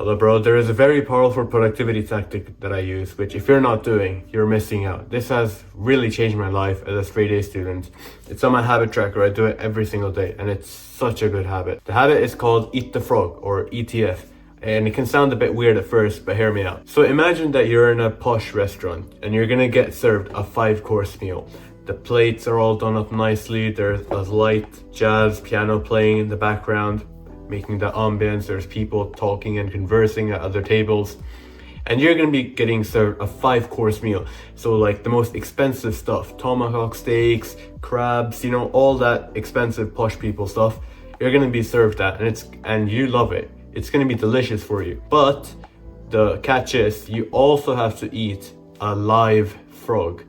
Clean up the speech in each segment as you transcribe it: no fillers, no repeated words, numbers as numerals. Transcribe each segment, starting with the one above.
Hello, bro. There is a very powerful productivity tactic that I use, which if you're not doing, you're missing out. This has really changed my life as a straight A student. It's on my habit tracker. I do it every single day, and it's such a good habit. The habit is called Eat the Frog, or ETF. And it can sound a bit weird at first, but hear me out. So imagine that you're in a posh restaurant, and you're gonna get served a 5-course meal. The plates are all done up nicely. There's a light jazz piano playing in the background, making the ambience. There's people talking and conversing at other tables, and you're gonna be getting served a 5-course meal. So like the most expensive stuff, tomahawk steaks, crabs, all that expensive posh people stuff, you're gonna be served that, and you love it. It's gonna be delicious for you. But the catch is you also have to eat a live frog.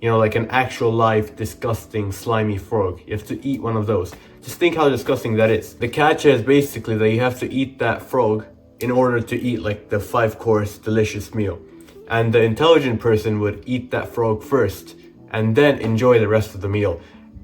Like an actual live, disgusting, slimy frog. You have to eat one of those. Just think how disgusting that is. The catch is basically that you have to eat that frog in order to eat like the 5-course delicious meal. And the intelligent person would eat that frog first and then enjoy the rest of the meal.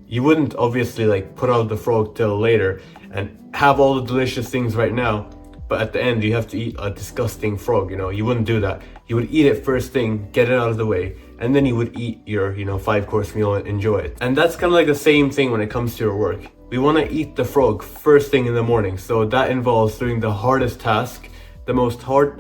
You wouldn't obviously like put out the frog till later and have all the delicious things right now, but at the end you have to eat a disgusting frog. You wouldn't do that. You would eat it first thing, get it out of the way, and then you would eat your 5-course meal and enjoy it. And that's kind of like the same thing when it comes to your work. We want to eat the frog first thing in the morning. So that involves doing the hardest task, the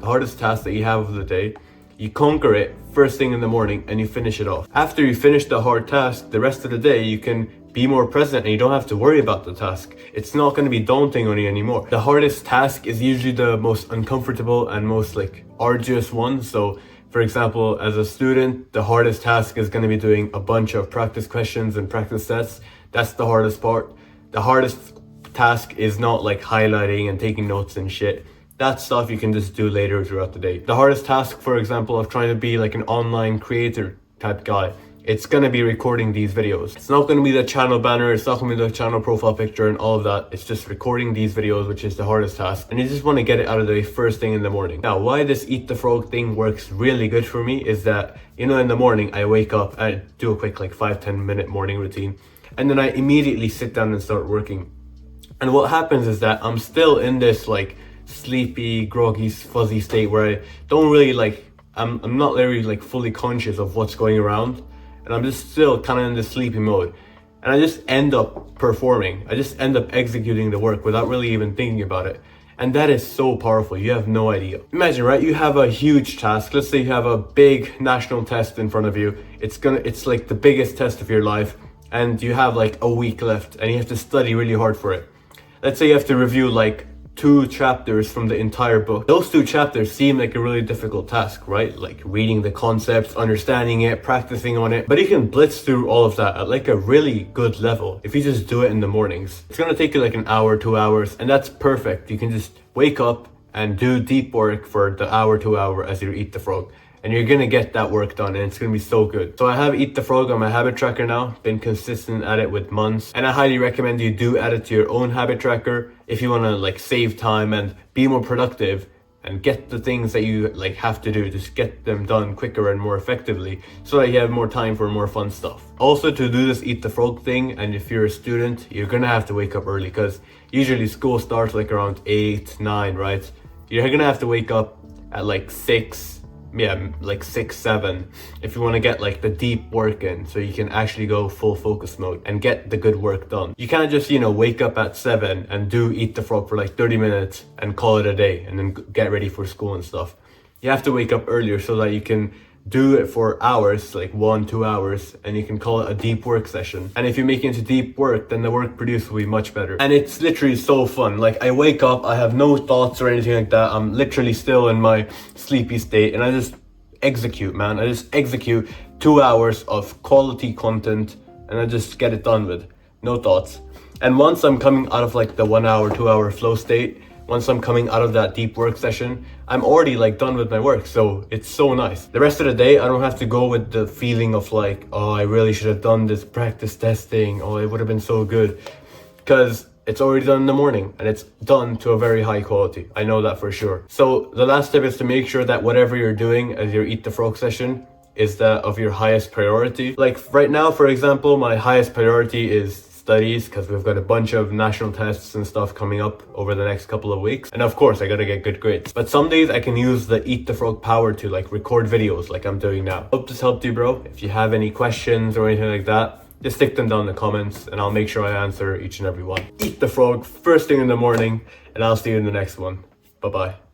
hardest task that you have of the day. You conquer it first thing in the morning and you finish it off. After you finish the hard task, the rest of the day you can be more present and you don't have to worry about the task. It's not going to be daunting on you anymore. The hardest task is usually the most uncomfortable and most arduous one. So for example, as a student, the hardest task is going to be doing a bunch of practice questions and practice sets. That's the hardest part. The hardest task is not highlighting and taking notes and shit. That stuff you can just do later throughout the day. The hardest task, for example, of trying to be an online creator type guy, it's going to be recording these videos. It's not going to be the channel banner, it's not going to be the channel profile picture and all of that. It's just recording these videos, which is the hardest task. And you just want to get it out of the way first thing in the morning. Now, why this Eat the Frog thing works really good for me is that, in the morning, I wake up, I do a quick 5-10 minute morning routine, and then I immediately sit down and start working. And what happens is that I'm still in this sleepy, groggy, fuzzy state where I don't really I'm not really fully conscious of what's going around. And I'm just still kind of in the sleepy mode. And I just end up performing. I just end up executing the work without really even thinking about it. And that is so powerful. You have no idea. Imagine, right? You have a huge task. Let's say you have a big national test in front of you. It's like the biggest test of your life. And you have a week left and you have to study really hard for it. Let's say you have to review 2 chapters from the entire book. Those 2 chapters seem like a really difficult task, right? Reading the concepts, understanding it, practicing on it. But you can blitz through all of that at a really good level if you just do it in the mornings. It's gonna take you an hour, 2 hours, and that's perfect. You can just wake up and do deep work for the hour, 2 hour as you eat the frog. And you're gonna get that work done and it's gonna be so good. So I have Eat the Frog on my habit tracker now, been consistent at it with months. And I highly recommend you do add it to your own habit tracker if you wanna save time and be more productive and get the things that you have to do, just get them done quicker and more effectively so that you have more time for more fun stuff. Also, to do this Eat the Frog thing, and if you're a student, you're gonna have to wake up early because usually school starts around 8, 9, right? You're gonna have to wake up at 6, 6, 7 if you want to get the deep work in so you can actually go full focus mode and get the good work done. You can't just wake up at 7 and do Eat the Frog for 30 minutes and call it a day and then get ready for school and stuff. You have to wake up earlier so that you can do it for hours, 1-2 hours, and you can call it a deep work session. And if you make it into deep work, then the work produced will be much better. And it's literally so fun. I wake up, I have no thoughts or anything like that. I'm literally still in my sleepy state and I just execute, man. I just execute 2 hours of quality content and I just get it done with. No thoughts. And once I'm coming out of the 1 hour, 2 hour flow state, once I'm coming out of that deep work session, I'm already done with my work. So it's so nice. The rest of the day, I don't have to go with the feeling of oh, I really should have done this practice testing. Oh, it would have been so good. Because it's already done in the morning and it's done to a very high quality. I know that for sure. So the last tip is to make sure that whatever you're doing as your Eat the Frog session is that of your highest priority. Right now, for example, my highest priority is studies because we've got a bunch of national tests and stuff coming up over the next couple of weeks. And of course, I gotta get good grades. But some days I can use the Eat the Frog power to like record videos like I'm doing now. Hope this helped you, bro. If you have any questions or anything like that, just stick them down in the comments and I'll make sure I answer each and every one. Eat the frog first thing in the morning, and I'll see you in the next one. Bye-bye.